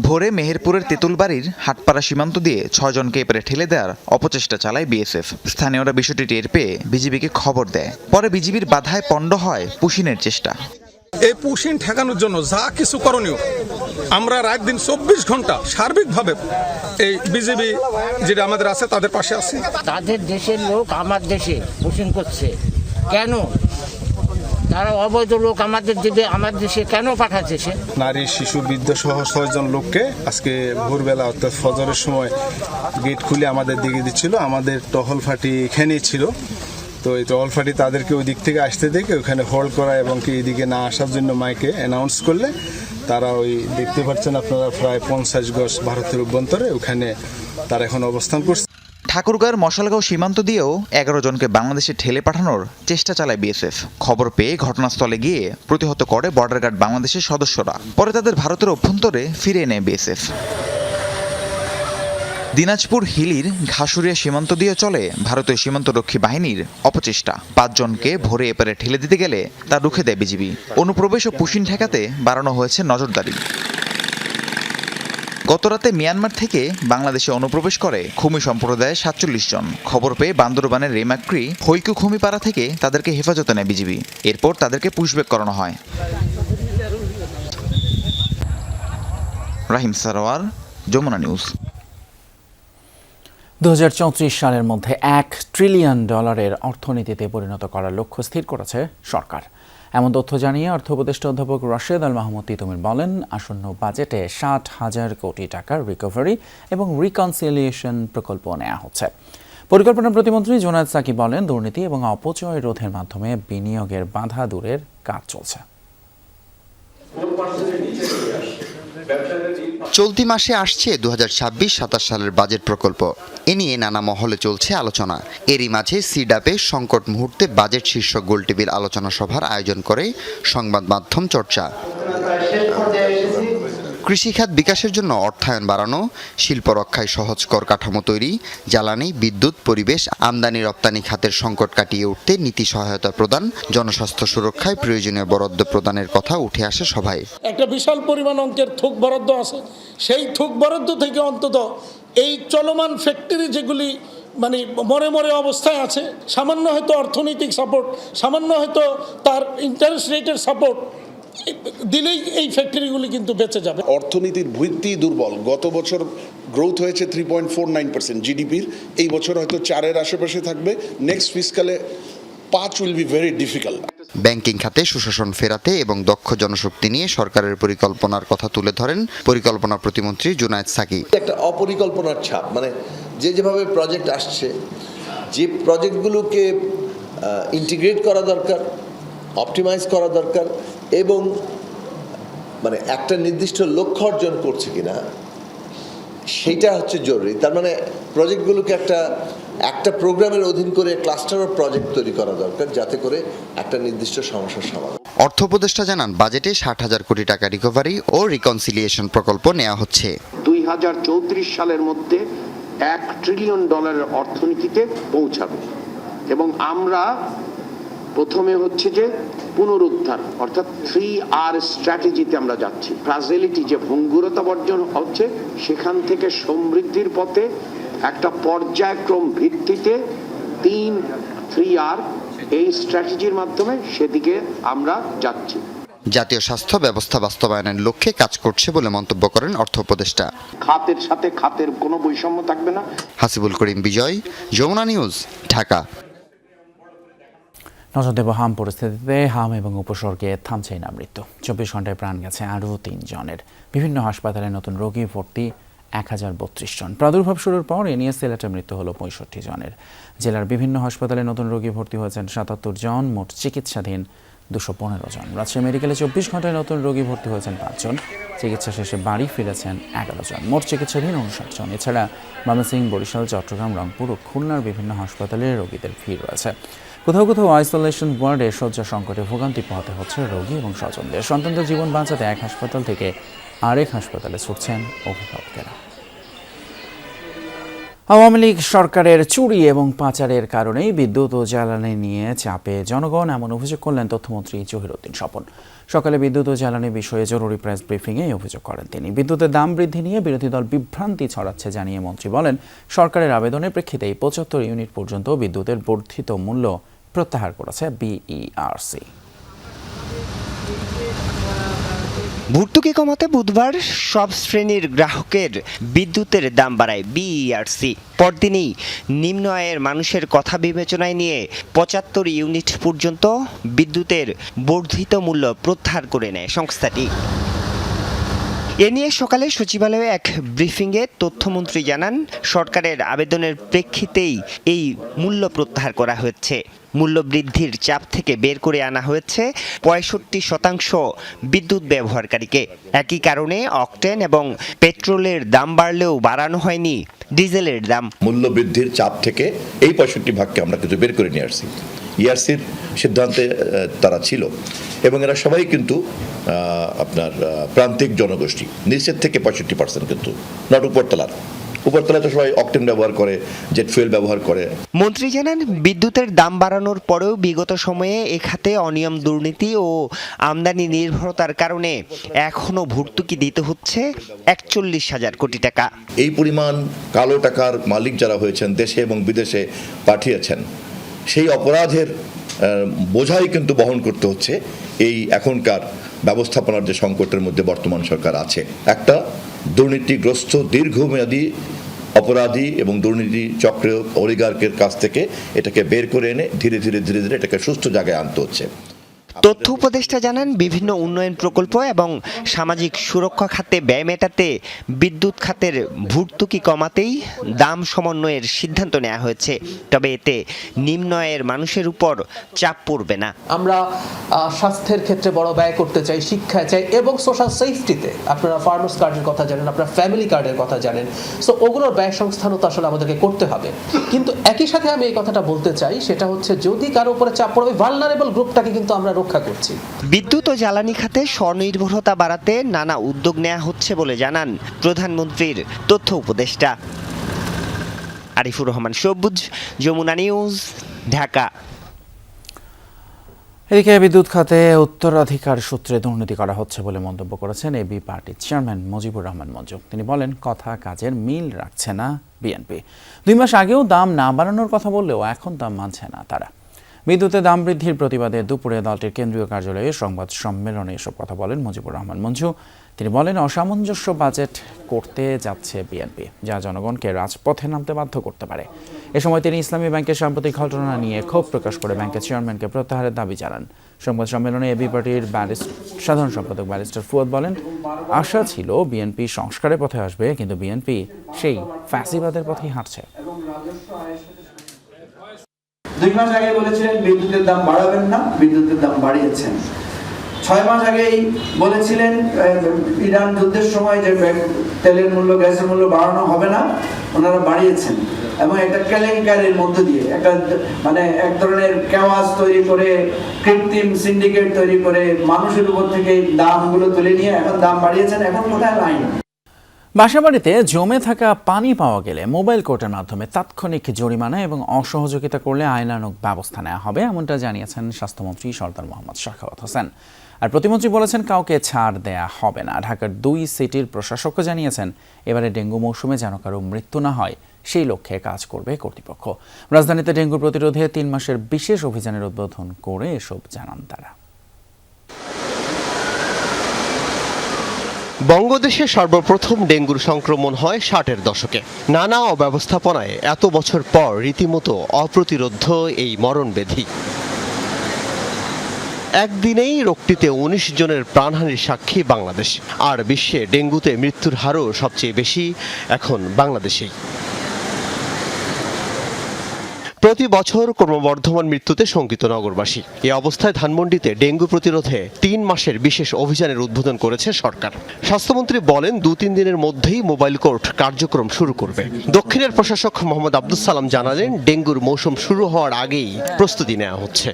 ভোরে মেহেরপুরের তেঁতুলবাড়ির হাটপাড়া সীমান্ত দিয়ে 6 জনকে এপারে ঠেলে দেওয়ার অপচেষ্টা চালায় বিএসএফ। স্থানীয়রা বিষয়টি টের পেয়ে বিজিবিকে খবর দেয়। পরে বিজিবির বাধায় পণ্ড হয় পুশিনের চেষ্টা। এই পুশিন ঠেকানোর জন্য যা কিছু করণীয় আমরা রাত দিন 24 ঘন্টা সার্বিকভাবে এই বিজিবি যেটা আমাদের আছে তাদের পাশে আছে। তাদের দেশের লোক আমার দেশে পুশিন করছে কেন? তারা অবৈধ লোক আমাদের দেশে কেন পাঠাচ্ছে? সে নারী, শিশু, বৃদ্ধ সহ 6 জন লোককে আজকে ভোরবেলা অর্থাৎ ফজরের সময় গেট খুলে আমাদের দিকে দিচ্ছিল। আমাদের টহল ফাঁটি এখানেই ছিল। তো এই টহল ফাঁটি তাদেরকে ওই দিক থেকে আসতে দেখে ওখানে হোল্ড করা এবং কি এইদিকে না আসার জন্য মাইকে অ্যানাউন্স করলে তারা ওই দেখতে পাচ্ছেন আপনারা প্রায় 50 গজ ভারতের অভ্যন্তরে ওখানে তারা এখন অবস্থান করছে। ঠাকুরগাঁওয়ের মশালগাঁও সীমান্ত দিয়েও 11 জনকে বাংলাদেশে ঠেলে পাঠানোর চেষ্টা চালায় বিএসএফ। খবর পেয়ে ঘটনাস্থলে গিয়ে প্রতিহত করে বর্ডার গার্ড বাংলাদেশের সদস্যরা। পরে তাদের ভারতের অভ্যন্তরে ফিরিয়ে নেয় বিএসএফ। দিনাজপুর হিলির ঘাসুরিয়া সীমান্ত দিয়ে চলে ভারতীয় সীমান্তরক্ষী বাহিনীর অপচেষ্টা। 5 জনকে ভোরে এপারে ঠেলে দিতে গেলে তা রুখে দেয় বিজিবি। অনুপ্রবেশ ও পুশিন ঠেকাতে বাড়ানো হয়েছে নজরদারি। গতরাতে মিয়ানমার থেকে বাংলাদেশে অনুপ্রবেশ করে খুমি সম্প্রদায়ের 47 জন। খবর পেয়ে বান্দরবানের রেমাক্রি হৈকু খুমিপাড়া থেকে তাদেরকে হেফাজতে নেয় বিজিবি। এরপর তাদেরকে পুশব্যাক করানো হয়। রাহিম সারোয়ার, যমুনা নিউজ। 2034 সালের মধ্যে $1 ট্রিলিয়ন অর্থনীতিতে পরিণত করার লক্ষ্য স্থির করেছে সরকার। এমন তথ্য জানিয়ে অর্থ উপদেষ্টা অধ্যাপক রাশেদ আল মাহমুদ তিতুমির বলেন, আসন্ন বাজেটে 60,000 কোটি টাকার রিকভারি এবং রিকনসিলিয়েশন প্রকল্প নেওয়া হচ্ছে। পরিকল্পনা প্রতিমন্ত্রী জুনায়েদ সাকিব বলেন, দুর্নীতি এবং অপচয় রোধের মাধ্যমে বিনিয়োগের বাধা দূরের কাজ চলছে। চলতি মাসে আসছে 2026-27 সালের বাজেট প্রকল্প। এ নিয়ে নানা মহলে চলছে আলোচনা। এরই মাঝে সিডাপে সংকট মুহূর্তে বাজেট শীর্ষক গোলটেবিল আলোচনা সভার আয়োজন করে সংবাদ মাধ্যম চর্চা। কৃষিখাত বিকাশের জন্য অর্থায়ন বাড়ানো, শিল্প রক্ষায় সহজ কর কাঠামো তৈরি, জ্বালানি, বিদ্যুৎ, পরিবেশ, আমদানি রপ্তানি খাতের সংকট কাটিয়ে উঠতে নীতি সহায়তা প্রদান, জনস্বাস্থ্য সুরক্ষায় প্রয়োজনীয় বরাদ্দ প্রদানের কথা উঠে আসে সভায়। একটা বিশাল পরিমাণ অঙ্কের থোক বরাদ্দ আছে, সেই থোক বরাদ্দ থেকে অন্তত এই চলমান ফ্যাক্টরি যেগুলি মানে মরে মরে অবস্থায় আছে, সামান্য হয়তো অর্থনৈতিক সাপোর্ট, সামান্য হয়তো তার ইন্টারেস্ট রেটের সাপোর্ট দিলেই এই ফ্যাক্টরিগুলি কিন্তু বেঁচে যাবে। অর্থনীতির ভিত্তি দুর্বল। গত বছর গ্রোথ হয়েছে 3.49% জিডিপির, এই বছর হয়তো 4-এর আশেপাশে থাকবে। নেক্সট ফিসকালে 5 will be very difficult. Banking খাতে সুশাসন ফেরাতে এবং দক্ষ জনশক্তি নিয়ে সরকারের পরিকল্পনার কথা তুলে ধরেন পরিকল্পনা প্রতিমন্ত্রী জুনায়েদ সাকিব। একটা অপরিকল্পনার ছাপ, মানে যেভাবে প্রজেক্ট আসছে, যে প্রজেক্টগুলোকে ইন্টিগ্রেট করা দরকার, অপটিমাইজ করা দরকার এবং মানে একটা নির্দিষ্ট লক্ষ্য অর্জন করছে কিনা সেইটা হচ্ছে জরুরি। তার মানে প্রজেক্টগুলোকে একটা প্রোগ্রামের অধীন করে ক্লাস্টার অফ প্রজেক্ট তৈরি করা দরকার, যাতে করে একটা নির্দিষ্ট সমস্যার সমাধান। অর্থ উপদেষ্টা জানান, বাজেটে 60,000 কোটি টাকা রিকভারি ও রিকনসিলিয়েশন প্রকল্প নেওয়া হচ্ছে। 2034 সালের মধ্যে $1 ট্রিলিয়ন অর্থনীতিতে পৌঁছাবে এবং আমরা প্রথমে হচ্ছে যে পুনরুদ্ধার অর্থাৎ 3R স্ট্র্যাটেজিতে আমরা যাচ্ছি। ফ্রাজিলিটি যে ভঙ্গুরতা বর্জন হচ্ছে সেখান থেকে সমৃদ্ধির পথে একটা পর্যায়ক্রম ভিত্তিতে 3R এই স্ট্র্যাটেজির মাধ্যমে সেদিকে আমরা যাচ্ছি। জাতীয় স্বাস্থ্য ব্যবস্থা বাস্তবায়নের লক্ষ্যে কাজ করছে বলে মন্তব্য করেন অর্থ উপদেষ্টা। খাতের সাথে খাতের কোনো বৈষম্য থাকবে না। হাসিবুল করিম বিজয়, যমুনা নিউজ, ঢাকা। নজর দেব হাম পরিস্থিতিতে। হাম এবং উপসর্গে থামছেই না মৃত্যু। 24 ঘন্টায় প্রাণ গেছে আরও 3 জনের। বিভিন্ন হাসপাতালে নতুন রোগী ভর্তি 1032 জন। প্রাদুর্ভাব শুরুর পর এ নিয়ে সিলেটে মৃত্যু হলো 65 জনের। জেলার বিভিন্ন হাসপাতালে নতুন রোগী ভর্তি হয়েছেন 77 জন, মোট চিকিৎসাধীন 215 জন। রাজশাহী মেডিকেলে 24 ঘন্টায় নতুন রোগী ভর্তি হয়েছেন 5 জন। চিকিৎসা শেষে বাড়ি ফিরেছেন 11 জন, মোট চিকিৎসাধীন 59 জন। এছাড়া ময়মনসিংহ, বরিশাল, চট্টগ্রাম, রংপুর ও খুলনার বিভিন্ন হাসপাতালে রোগীদের ভিড় রয়েছে। কোথাও কোথাও আইসোলেশন ওয়ার্ডে শয্যা সংকটে ভোগান্তি পোহাতে হচ্ছে রোগী এবং স্বজনদের। সন্তানদের জীবন বাঁচাতে এক হাসপাতাল থেকে আরেক হাসপাতালে ছুটছেন অভিভাবকেরা। আওয়ামী লীগ সরকারের চুরি এবং পাচারের কারণেই বিদ্যুৎ ও জ্বালানি নিয়ে চাপে জনগণ, এমন অভিযোগ করলেন তথ্যমন্ত্রী জহিরুদ্দিন স্বপন। সকালে বিদ্যুৎ ও জ্বালানি বিষয়ে জরুরি প্রেস ব্রিফিংয়ে অভিযোগ করেন তিনি। বিদ্যুতের দাম বৃদ্ধি নিয়ে বিরোধী দল বিভ্রান্তি ছড়াচ্ছে জানিয়ে মন্ত্রী বলেন, সরকারের আবেদনের প্রেক্ষিতেই 75 ইউনিট পর্যন্ত বিদ্যুতের বর্ধিত মূল্য প্রত্যাহার করেছে বিইআরসি। ভর্তুকি কমাতে বুধবার সব শ্রেণীর গ্রাহকের বিদ্যুতের দাম বাড়ায় বিইআরসি। পরদিনই নিম্ন আয়ের মানুষের কথা বিবেচনায় নিয়ে 75 ইউনিট পর্যন্ত বিদ্যুতের বর্ধিত মূল্য প্রত্যাহার করে নেয় সংস্থাটি। এ নিয়ে সকালে সচিবালয়ে এক ব্রিফিংয়ে তথ্যমন্ত্রী জানান, সরকারের আবেদনের প্রেক্ষিতেই এই মূল্য প্রত্যাহার করা হয়েছে। মূল্য বৃদ্ধির চাপ থেকে বের করে আনা হয়েছে 65% বিদ্যুৎ ব্যবহারকারীকে। একই কারণে অকটেন এবং পেট্রোলের দাম বাড়লেও বাড়ানো হয়নি ডিজেলের দাম। মূল্য বৃদ্ধির চাপ থেকে এই 65% আমরা কিন্তু বের করে নিয়ে আসছি। ইআরসির সিদ্ধান্তে তারা ছিল এবং এরা সবাই কিন্তু আপনার প্রান্তিক জনগোষ্ঠী। নিচের থেকে 65% কিন্তু, নট উপরতলায় তো সবাই অকটেন ব্যবহার করে, জেট ফুয়েল ব্যবহার করে। মন্ত্রী জানান, বিদ্যুতের দাম বাড়ানোর পরেও বিগত সময়ে এ খাতে অনিয়ম, দুর্নীতি ও আমদানি নির্ভরতার কারণে এখনো ভর্তুকি দিতে হচ্ছে 41,000 কোটি টাকা। এই পরিমাণ কালো টাকার মালিক যারা হয়েছেন, দেশে এবং বিদেশে পাঠিয়েছেন, সেই অপরাধের বোঝাই কিন্তু বহন করতে হচ্ছে এই এখনকার ব্যবস্থাপনার যে সংকটের মধ্যে বর্তমান সরকার আছে। একটা দুর্নীতিগ্রস্ত দীর্ঘমেয়াদী অপরাধী এবং দুর্নীতি চক্রের অলিগার্কের কাছ থেকে এটাকে বের করে এনে ধীরে ধীরে এটাকে সুস্থ জায়গায় আনতে হচ্ছে। তথ্য উপদেষ্টা জানান, বিভিন্ন উন্নয়ন প্রকল্প এবং সামাজিক সুরক্ষা খাতে ব্যয় মেটাতে বিদ্যুৎ খাতের ভর্তুকি কমাতেই দাম সমন্বয়ের সিদ্ধান্ত নেওয়া হয়েছে। তবে এতে নিম্ন আয়ের মানুষের উপর চাপ পড়বে না। আমরা স্বাস্থ্যের ক্ষেত্রে বড় ব্যয় করতে চাই, শিক্ষায় চাই এবং সোশ্যাল সেফটিতে আপনারা ফার্মার্স কার্ডের কথা জানেন, আপনারা ফ্যামিলি কার্ডের কথা জানেন। সো ওগুলোর ব্যয় সংস্থানও তো আসলে আমাদেরকে করতে হবে। কিন্তু একই সাথে আমি এই কথাটা বলতে চাই, সেটা হচ্ছে যদি কারো উপরে চাপ পড়বে, ভালনারেবল গ্রুপটাকে কিন্তু আমরা রক্ষা করছি। বিদ্যুৎ ও জ্বালানি খাতে স্বনির্ভরতা বাড়াতে নানা উদ্যোগ নেওয়া হচ্ছে বলে জানান প্রধানমন্ত্রীর তথ্য উপদেষ্টা। আরিফুর রহমান সবুজ, যমুনা নিউজ, ঢাকা। এদিকে বিদ্যুৎ খাতে উত্তরাধিকার সূত্রে দুর্নীতি করা হচ্ছে বলে মন্তব্য করেছেন এবি পার্টির চেয়ারম্যান মুজিবুর রহমান মঞ্জু। তিনি বলেন, কথা কাজের মিল রাখছে না বিএনপি। 2 মাস আগেও দাম না বাড়ানোর কথা বললেও এখন দাম মানছে না তারা। বিদ্যুতের দাম বৃদ্ধির প্রতিবাদে দুপুরে দলটির কেন্দ্রীয় কার্যালয়ে সংবাদ সম্মেলনে এসব কথা বলেন মুজিবুর রহমান মঞ্জু। তিনি বলেন, অসামঞ্জস্য বাজেট করতে যাচ্ছে বিএনপি, যা জনগণকে রাজপথে নামতে বাধ্য করতে পারে। এ সময় তিনি ইসলামী ব্যাংকের সাম্প্রতিক ঘটনা নিয়ে ক্ষোভ প্রকাশ করে ব্যাংকের চেয়ারম্যানকে প্রত্যাহারের দাবি জানান। সংবাদ সম্মেলনে এবি পার্টির সাধারণ সম্পাদক ব্যারিস্টার ফুয়াদ বলেন, আশা ছিল বিএনপি সংস্কারের পথে আসবে, কিন্তু বিএনপি সেই ফ্যাসিবাদের পথেই হাঁটছে। 2 মাস আগে বলেছিলেন বিদ্যুতের দাম বাড়াবেন না, বিদ্যুতের দাম বাড়িয়েছেন। 6 মাস আগেই বলেছিলেন ইরান যুদ্ধের সময় যে তেলের মূল্য, গ্যাসের মূল্য বাড়ানো হবে না, ওনারা বাড়িয়েছেন। এবং একটা কেলেঙ্কারির মধ্য দিয়ে একটা এক ধরনের কেওয়াস তৈরি করে, কৃত্রিম সিন্ডিকেট তৈরি করে মানুষের উপর থেকে দামগুলো তুলে নিয়ে এখন দাম বাড়িয়েছেন। এখন কোথায় লাইন? বাসাবাড়িতে জমে থাকা পানি পাওয়া গেলে মোবাইল কোর্টের মাধ্যমে তাৎক্ষণিক জরিমানা এবং অসহযোগিতা করলে আইনানুগ ব্যবস্থা নেওয়া হবে, এমনটা জানিয়েছেন স্বাস্থ্যমন্ত্রী সরদার মোহাম্মদ সাখাওয়াত হোসেন। আর প্রতিমন্ত্রী বলেছেন, কাউকে ছাড় দেয়া হবে না। ঢাকার 2 সিটির প্রশাসকও জানিয়েছেন, এবারে ডেঙ্গু মৌসুমে যেন কারো মৃত্যু না হয় সেই লক্ষ্যে কাজ করবে কর্তৃপক্ষ। রাজধানীতে ডেঙ্গু প্রতিরোধে 3 মাসের বিশেষ অভিযানের উদ্বোধন করে এসব জানান তারা। বঙ্গদেশে সর্বপ্রথম ডেঙ্গুর সংক্রমণ হয় 60-এর দশকে। নানা অব্যবস্থাপনায় এত বছর পর রীতিমতো অপ্রতিরোধ্য এই মরণব্যাধি। একদিনেই রোগটিতে 19 জনের প্রাণহানির সাক্ষী বাংলাদেশ। আর বিশ্বে ডেঙ্গুতে মৃত্যুর হারও সবচেয়ে বেশি এখন বাংলাদেশেই। প্রতি বছর ক্রমবর্ধমান মৃত্যুতে শঙ্কিত নগরবাসী। এই অবস্থায় ধানমন্ডিতে ডেঙ্গু প্রতিরোধে 3 মাসের বিশেষ অভিযানের উদ্বোধন করেছে সরকার। স্বাস্থ্যমন্ত্রী বলেন, 2-3 দিনের মধ্যেই মোবাইল কোর্ট কার্যক্রম শুরু করবে। দক্ষিণের প্রশাসক মোহাম্মদ আব্দুল সালাম জানালেন, ডেঙ্গুর মৌসুম শুরু হওয়ার আগেই প্রস্তুতি নেওয়া হচ্ছে।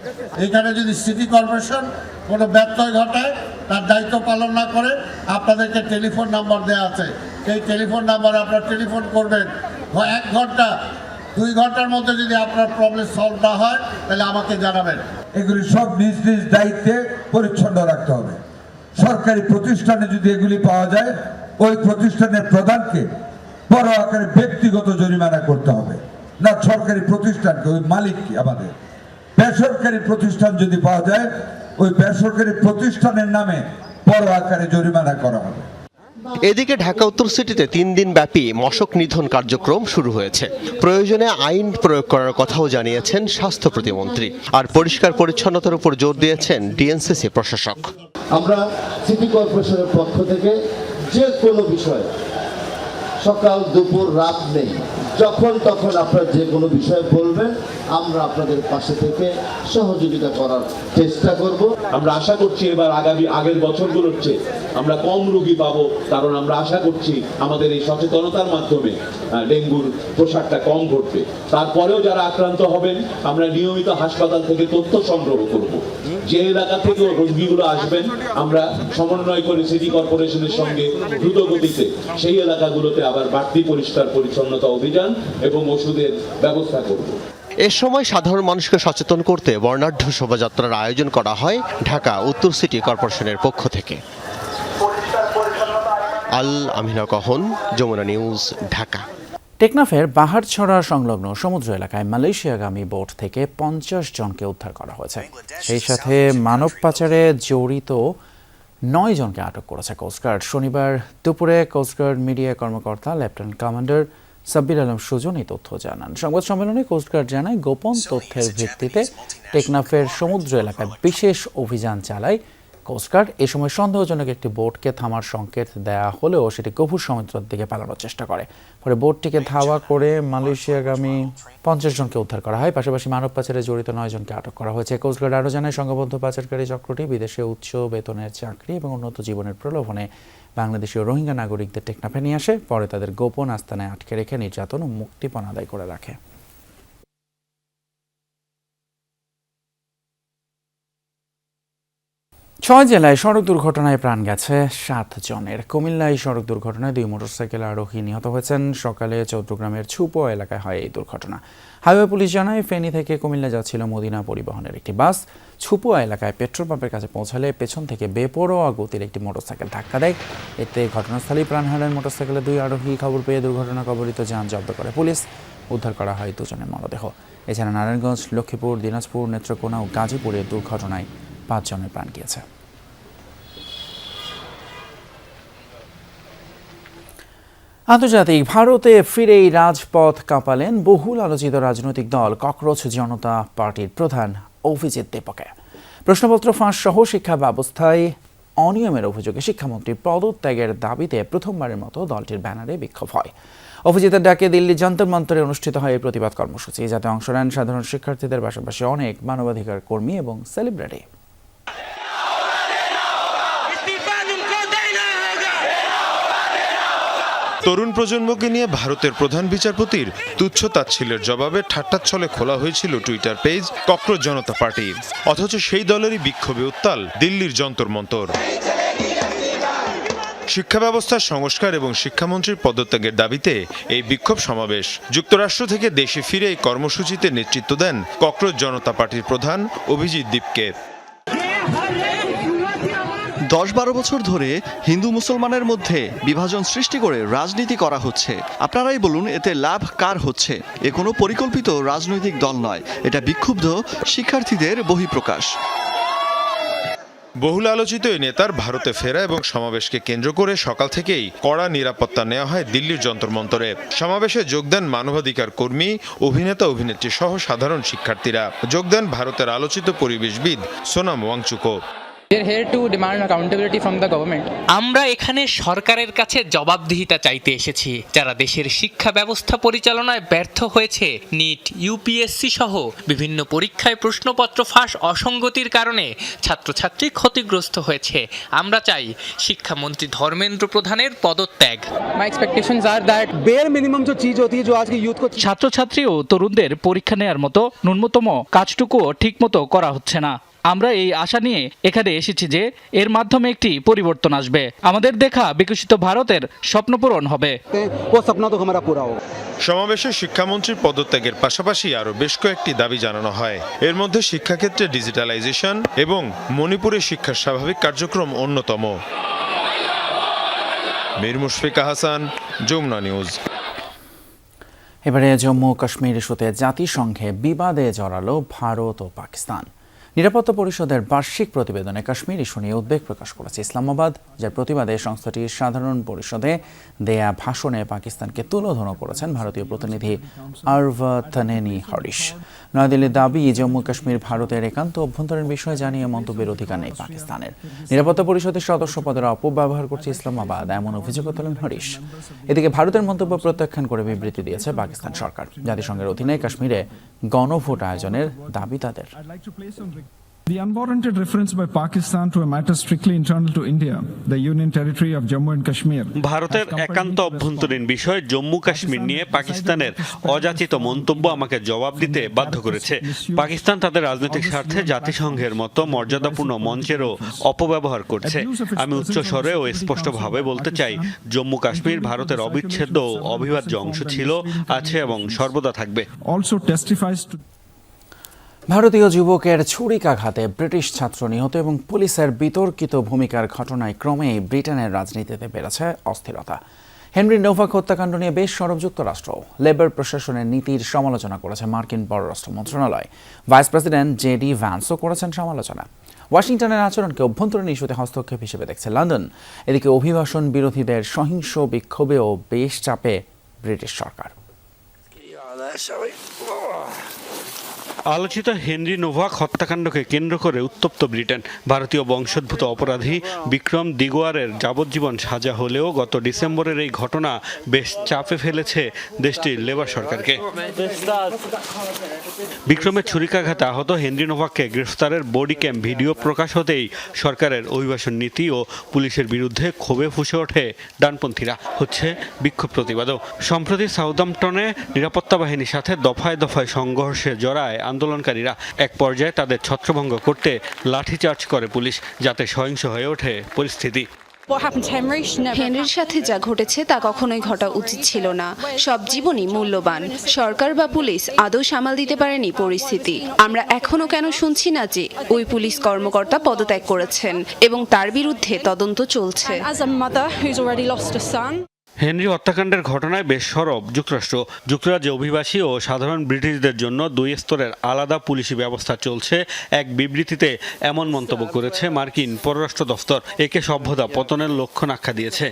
এখানে যদি সিটি কর্পোরেশন কোনো ব্যত্যয় ঘটায়, তার দায়িত্ব পালন না করে, আপনাদেরকে টেলিফোন নাম্বার দেওয়া আছে, সেই টেলিফোন নাম্বারে আপনারা টেলিফোন করবেন। 1 ঘন্টা 2 ঘন্টার মধ্যে যদি আপনার প্রবলেম সলভ না হয়, তাহলে আমাকে জানাবেন। এগুলি সব নিজ নিজ দায়িত্বে পরিচ্ছন্ন রাখতে হবে। সরকারি প্রতিষ্ঠানে যদি এগুলি পাওয়া যায়, ওই প্রতিষ্ঠানের প্রধানকে বড় আকারে ব্যক্তিগত জরিমানা করতে হবে, না সরকারি প্রতিষ্ঠানকে, ওই মালিককে। আমাদের বেসরকারি প্রতিষ্ঠান যদি পাওয়া যায়, ওই বেসরকারি প্রতিষ্ঠানের নামে বড় আকারে জরিমানা করা হবে। এদিকে ঢাকা উত্তর সিটিতে 3 দিন ব্যাপী মশক নিধন কার্যক্রম শুরু হয়েছে। প্রয়োজনে আইন প্রয়োগ করার কথাও জানিয়েছেন স্বাস্থ্য প্রতিমন্ত্রী। আর পরিষ্কার পরিচ্ছন্নতার উপর জোর দিয়েছেন ডিএনসিসি প্রশাসক। আমরা সিটি কর্পোরেশনের পক্ষ থেকে যে কোনো বিষয়, সকাল দুপুর রাত নেই, যখন তখন আপনারা যে কোনো বিষয় বলবেন, আমরা আপনাদের পাশে থেকে সহযোগিতা করার চেষ্টা করব। আমরা আশা করছি এবার আগের বছরগুলোর চেয়ে আমরা কম রোগী পাবো, কারণ আমরা আশা করছি আমাদের এই সচেতনতার মাধ্যমে ডেঙ্গুর প্রসারটা কম ঘটবে। তারপরেও যারা আক্রান্ত হবেন, আমরা নিয়মিত হাসপাতাল থেকে তথ্য সংগ্রহ করব। যে এলাকা থেকে রোগীগুলো আসবেন, আমরা সমন্বয় করে সিটি কর্পোরেশনের সঙ্গে দ্রুত গতিতে সেই এলাকাগুলোতে আবার বাড়তি পরিষ্কার পরিচ্ছন্নতা অভিযান এবং ওষুধের ব্যবস্থা করব। এ সময় সাধারণ মানুষকে সচেতন করতে বর্ণাঢ্য শোভাযাত্রার আয়োজন করা হয় ঢাকা উত্তর সিটি কর্পোরেশনের পক্ষ থেকে। আল আমিনা কহন, যমুনা নিউজ, ঢাকা। টেকনাফের বাহারছড়া সংলগ্ন সমুদ্র এলাকায় মালয়েশিয়াগামী বোট থেকে 50 জনকে উদ্ধার করা হয়েছে। সেই সাথে মানব পাচারে জড়িত 9 জনকে আটক করেছে কোস্টগার্ড। শনিবার দুপুরে কোস্টগার্ড মিডিয়া কর্মকর্তা লেফটেন্যান্ট কমান্ডার সাব্বির আলম সুজন এই তথ্য জানান। সংবাদ সম্মেলনে কোস্টগার্ড জানায়, গোপন তথ্যের ভিত্তিতে টেকনাফের সমুদ্র এলাকায় বিশেষ অভিযান চালায় কোস্টগার্ড। এ সময় সন্দেহজনক একটি বোটকে থামার সংকেত দেয়া হলেও সেটি গভীর সমুদ্রের দিকে পালানোর চেষ্টা করে। পরে বোটটিকে ধাওয়া করে মালয়েশিয়াগামী 50 জনকে উদ্ধার করা হয়। পাশাপাশি মানব পাচারে জড়িত 9 জনকে আটক করা হয়েছে। কোস্টগার্ড আরও জানায়, সংঘবদ্ধ পাচারকারী চক্রটি বিদেশে উচ্চ বেতনের চাকরি এবং উন্নত জীবনের প্রলোভনে বাংলাদেশীয় রোহিঙ্গা নাগরিকদের টেকনাফে নিয়ে আসে। পরে তাদের গোপন আস্তানায় আটকে রেখে নির্যাতন ও মুক্তিপণ আদায় করে রাখে। ছয় জেলায় সড়ক দুর্ঘটনায় প্রাণ গেছে 7 জনের। কুমিল্লায় সড়ক দুর্ঘটনায় 2 মোটরসাইকেল আরোহী নিহত হয়েছেন। সকালে চৌদ্দগ্রামের ছুপো এলাকায় হয় এই দুর্ঘটনা। হাইওয়ে পুলিশ জানায়, ফেনী থেকে কুমিল্লা যাচ্ছিল মদিনা পরিবহনের একটি বাস। ছুপো এলাকায় পেট্রোল পাম্পের কাছে পৌঁছালে পেছন থেকে বেপরোয়া গতির একটি মোটরসাইকেল ধাক্কা দেয়। এতে ঘটনাস্থলেই প্রাণ হারান মোটরসাইকেলের 2 আরোহী। খবর পেয়ে দুর্ঘটনা কবলিত যান জব্দ করে পুলিশ। উদ্ধার করা হয় 2 জনের মরদেহ। এছাড়া নারায়ণগঞ্জ, লক্ষ্মীপুর, দিনাজপুর, নেত্রকোনা ও গাজীপুরের দুর্ঘটনায় 5 জনের প্রাণ গিয়েছে। আন্তর্জাতিক ভারতে ফিরেই রাজপথ কাঁপালেন বহুল আলোচিত রাজনৈতিক দল ককরোচ জনতা পার্টির প্রধান অভিজিৎ দেবকে। প্রশ্নপত্র ফাঁস সহ শিক্ষা ব্যবস্থায় অনিয়মের অভিযোগে শিক্ষামন্ত্রী পদত্যাগের দাবিতে প্রথমবারের মতো দলটির ব্যানারে বিক্ষোভ হয়। অভিজিতের ডাকে দিল্লি যন্তর মন্তরে অনুষ্ঠিত হয় এই প্রতিবাদ কর্মসূচি, যাতে অংশ নেন সাধারণ শিক্ষার্থীদের পাশাপাশি অনেক মানবাধিকার কর্মী এবং সেলিব্রিটি। তরুণ প্রজন্মকে নিয়ে ভারতের প্রধান বিচারপতির তুচ্ছ তাচ্ছিল্যের জবাবে ঠাট্টাচ্ছলে খোলা হয়েছিল টুইটার পেজ ককরোচ জনতা পার্টি। অথচ সেই দলেরই বিক্ষোভে উত্তাল দিল্লির যন্তর মন্তর। শিক্ষা ব্যবস্থার সংস্কার এবং শিক্ষামন্ত্রীর পদত্যাগের দাবিতে এই বিক্ষোভ সমাবেশ। যুক্তরাষ্ট্র থেকে দেশে ফিরে এই কর্মসূচিতে নেতৃত্ব দেন ককরোচ জনতা পার্টির প্রধান অভিজিৎ দীপকে। 10-12 বছর ধরে হিন্দু মুসলমানের মধ্যে বিভাজন সৃষ্টি করে রাজনীতি করা হচ্ছে। আপনারাই বলুন, এতে লাভ কার হচ্ছে? এ কোনো পরিকল্পিত রাজনৈতিক দল নয়, এটা বিক্ষুব্ধ শিক্ষার্থীদের বহিঃপ্রকাশ। বহুল আলোচিত এই নেতার ভারতে ফেরা এবং সমাবেশকে কেন্দ্র করে সকাল থেকেই কড়া নিরাপত্তা নেওয়া হয় দিল্লির যন্তর মন্তরে। সমাবেশে যোগ দেন মানবাধিকার কর্মী, অভিনেতা, অভিনেত্রী সহ সাধারণ শিক্ষার্থীরা। যোগ দেন ভারতের আলোচিত পরিবেশবিদ সোনাম ওয়াংচুকও। আমরা এখানে সরকারের কাছে জবাবদিহিতা চাইতে এসেছি। যারা দেশের শিক্ষা ব্যবস্থা পরিচালনায় ব্যর্থ হয়েছে, নিট, ইউপিএসসি সহ বিভিন্ন পরীক্ষায় প্রশ্নপত্র ফাঁস অসঙ্গতির কারণে ছাত্রছাত্রী ক্ষতিগ্রস্ত হয়েছে। আমরা চাই শিক্ষামন্ত্রী ধর্মেন্দ্র প্রধানের পদত্যাগ। ছাত্রছাত্রী ও তরুণদের পরীক্ষা নেওয়ার মতো ন্যূনতম কাজটুকুও ঠিকমতো করা হচ্ছে না। আমরা এই আশা নিয়ে এখানে এসেছি যে এর মাধ্যমে একটি পরিবর্তন আসবে। আমাদের দেখা বিকশিত ভারতের স্বপ্ন পূরণ হবে। সমাবেশে শিক্ষামন্ত্রীর পদত্যাগের পাশাপাশি আরও বেশ কয়েকটি দাবি জানানো হয়। এর মধ্যে শিক্ষাক্ষেত্রে ডিজিটালাইজেশন এবং মণিপুরে শিক্ষার স্বাভাবিক কার্যক্রম অন্যতম। মীর মুশফিকা হাসান, যমুনা নিউজ। এবারে জম্মু কাশ্মীর ইস্যুতে জাতিসংঘে বিবাদে জড়ালো ভারত ও পাকিস্তান। নিরাপত্তা পরিষদের বার্ষিক প্রতিবেদনে কাশ্মীর ইস্যু নিয়ে উদ্বেগ প্রকাশ করেছে ইসলামাবাদ, যার প্রতিবাদে সংস্থাটির সাধারণ পরিষদে দেয়া ভাষণে পাকিস্তানকে তুলোধনা করেছেন ভারতীয় প্রতিনিধি আরভাতানেনি হরিশ। নয়াদিল্লির দাবি, জম্মু কাশ্মীর ভারতের একান্ত অভ্যন্তরীণ বিষয় জানিয়ে মন্তব্যের অধিকার নেই পাকিস্তানের। নিরাপত্তা পরিষদের সদস্য পদের অপব্যবহার করছে ইসলামাবাদ, এমন অভিযোগ তোলেন হরিশ। এদিকে ভারতের মন্তব্য প্রত্যাখ্যান করে বিবৃতি দিয়েছে পাকিস্তান সরকার। জাতিসংঘের অধীনে কাশ্মীরে গণভোট আয়োজনের দাবি তাদের। The unwarranted reference by Pakistan to a matter strictly internal to India, the Union Territory of Jammu and Kashmir. ভারতের একান্ত অভ্যন্তরীণ বিষয় জম্মু কাশ্মীর নিয়ে পাকিস্তানের অযাচিত মন্তব্য আমাকে জবাব দিতে বাধ্য করেছে। পাকিস্তান তাদের রাজনৈতিক স্বার্থে জাতিসংঘের মতো মর্যাদাপূর্ণ মঞ্চেরও অপব্যবহার করছে। আমি উচ্চ স্বরে ও স্পষ্টভাবে বলতে চাই, জম্মু কাশ্মীর ভারতের অবিচ্ছেদ্য ও অবিভাজ্য অংশ ছিল, আছে এবং সর্বদা থাকবে। Also testifies to ভারতীয় যুবকের ছুরিকাঘাতে ব্রিটিশ ছাত্র নিহত এবং পুলিশের বিতর্কিত ভূমিকার ঘটনায় ক্রমেই ব্রিটেনের রাজনীতিতে বেড়েছে অস্থিরতা। হেনরি নোভাক হত্যাকাণ্ড নিয়ে বেশ সরব যুক্তরাষ্ট্র। লেবার প্রশাসনের নীতির সমালোচনা করেছে মার্কিন পররাষ্ট্র মন্ত্রণালয়। ভাইস প্রেসিডেন্ট জেডি ভ্যান্সও করেছেন সমালোচনা। ওয়াশিংটনের আচরণকে অভ্যন্তরীণ ইস্যুতে হস্তক্ষেপ হিসেবে দেখছে লন্ডন। এদিকে অভিবাসন বিরোধীদের সহিংস বিক্ষোভেও বেশ চাপে ব্রিটিশ সরকার। আলোচিত হেনরি নোভাক হত্যাকাণ্ডকে কেন্দ্র করে উত্তপ্ত ব্রিটেন। ভারতীয় বংশোদ্ভূত অপরাধী বিক্রম দিগোয়ারের যাবজ্জীবন সাজা হলেও গত ডিসেম্বরের এই ঘটনা বেশ চাপে ফেলেছে দেশটির লেবার সরকারকে। বিক্রমের ছুরিকাঘাতে আহত হেনরি নোভাককে গ্রেফতারের বডি ক্যাম ভিডিও প্রকাশ হতেই সরকারের অভিবাসন নীতি ও পুলিশের বিরুদ্ধে ক্ষোভে ফুঁসে ওঠে ডানপন্থীরা। হচ্ছে বিক্ষোভ প্রতিবাদও। সম্প্রতি সাউদাম্পটনে নিরাপত্তা বাহিনীর সাথে দফায় দফায় সংঘর্ষে জড়ায় আন্দোলনকারীরা। এক পর্যায়ে তাদের ছত্রভঙ্গ করতে লাঠিচার্জ করে পুলিশ, যাতে সহিংস হয়ে ওঠে পরিস্থিতি। হেনরির সাথে যা ঘটেছে তা কখনোই ঘটা উচিত ছিল না। সব জীবনই মূল্যবান। সরকার বা পুলিশ আদৌ সামাল দিতে পারেনি পরিস্থিতি। আমরা এখনো কেন শুনছি না যে ওই পুলিশ কর্মকর্তা পদত্যাগ করেছেন এবং তার বিরুদ্ধে তদন্ত চলছে। হেনরি হত্যাকাণ্ডের ঘটনায় বেশ সরব যুক্তরাষ্ট্র। যুক্তরাজ্যে অভিবাসী ও সাধারণ ব্রিটিশদের জন্য 2 স্তরের আলাদা পুলিশি ব্যবস্থা চলছে। এক বিবৃতিতে এমন মন্তব্য করেছে মার্কিন পররাষ্ট্র দফতর। একে সভ্যতা পতনের লক্ষণ আখ্যা দিয়েছে।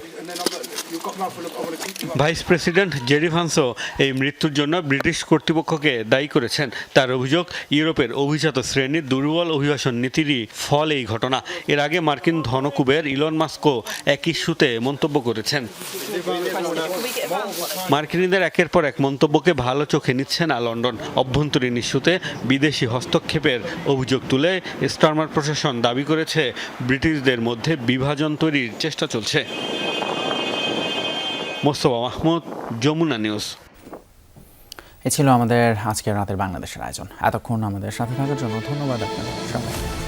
ভাইস প্রেসিডেন্ট জেরি ভান্সও এই মৃত্যুর জন্য ব্রিটিশ কর্তৃপক্ষকে দায়ী করেছেন। তার অভিযোগ, ইউরোপের অভিজাত শ্রেণীর দুর্বল অভিবাসন নীতিরই ফল এই ঘটনা। এর আগে মার্কিন ধনকুবের ইলন মাস্কও এক ইস্যুতে মন্তব্য করেছেন। মার্কিনীদের একের পর এক মন্তব্যকে ভালো চোখে নিচ্ছে না লন্ডন। অভ্যন্তরীণ ইস্যুতে বিদেশি হস্তক্ষেপের অভিযোগ তুলে স্টারমার প্রশাসন দাবি করেছে ব্রিটিশদের মধ্যে বিভাজন তৈরির চেষ্টা চলছে। মোস্তফা মাহমুদ, যমুনা নিউজ। এ ছিল আমাদের আজকের রাতের বাংলাদেশের আয়োজন। এতক্ষণ আমাদের সাথে থাকার জন্য ধন্যবাদ আপনাদের সবাই।